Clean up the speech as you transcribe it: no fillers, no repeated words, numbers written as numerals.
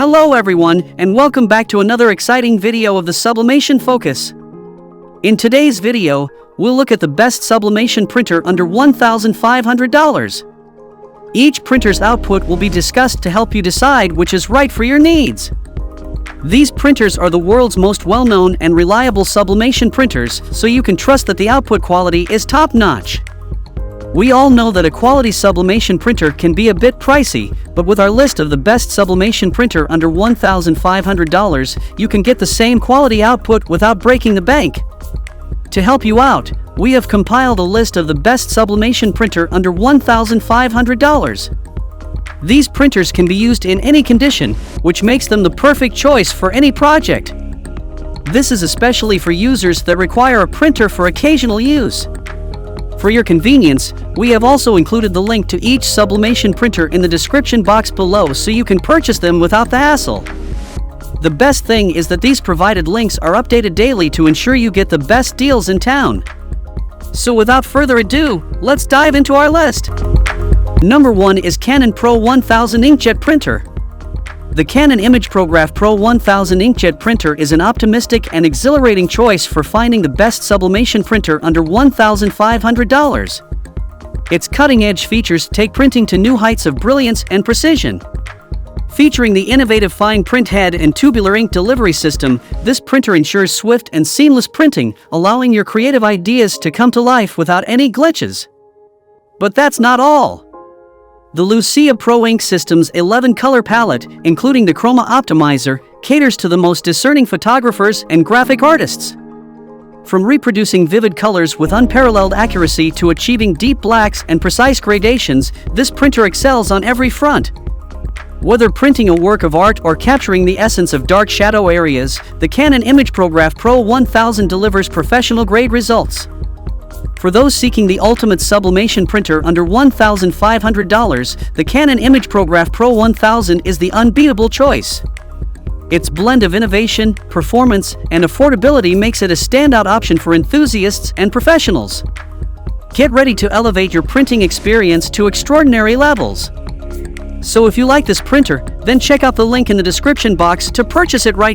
Hello everyone, and welcome back to another exciting video of the Sublimation Focus. In today's video, we'll look at the best sublimation printer under $1,500. Each printer's output will be discussed to help you decide which is right for your needs. These printers are the world's most well-known and reliable sublimation printers, so you can trust that the output quality is top-notch. We all know that a quality sublimation printer can be a bit pricey, but with our list of the best sublimation printer under $1,500, you can get the same quality output without breaking the bank. To help you out, we have compiled a list of the best sublimation printer under $1,500. These printers can be used in any condition, which makes them the perfect choice for any project. This is especially for users that require a printer for occasional use. For your convenience, we have also included the link to each sublimation printer in the description box below so you can purchase them without the hassle. The best thing is that these provided links are updated daily to ensure you get the best deals in town. So without further ado, let's dive into our list. Number 1 is Canon PRO-1000 inkjet printer. The Canon imagePROGRAF PRO-1000 inkjet printer is an optimistic and exhilarating choice for finding the best sublimation printer under $1,500. Its cutting-edge features take printing to new heights of brilliance and precision. Featuring the innovative fine print head and tubular ink delivery system, this printer ensures swift and seamless printing, allowing your creative ideas to come to life without any glitches. But that's not all. The Lucia Pro Ink System's 11-color palette, including the Chroma Optimizer, caters to the most discerning photographers and graphic artists. From reproducing vivid colors with unparalleled accuracy to achieving deep blacks and precise gradations, this printer excels on every front. Whether printing a work of art or capturing the essence of dark shadow areas, the Canon imagePROGRAF PRO-1000 delivers professional-grade results. For those seeking the ultimate sublimation printer under $1,500, the Canon imagePROGRAF PRO-1000 is the unbeatable choice. Its blend of innovation, performance, and affordability makes it a standout option for enthusiasts and professionals. Get ready to elevate your printing experience to extraordinary levels. So if you like this printer, then check out the link in the description box to purchase it right now.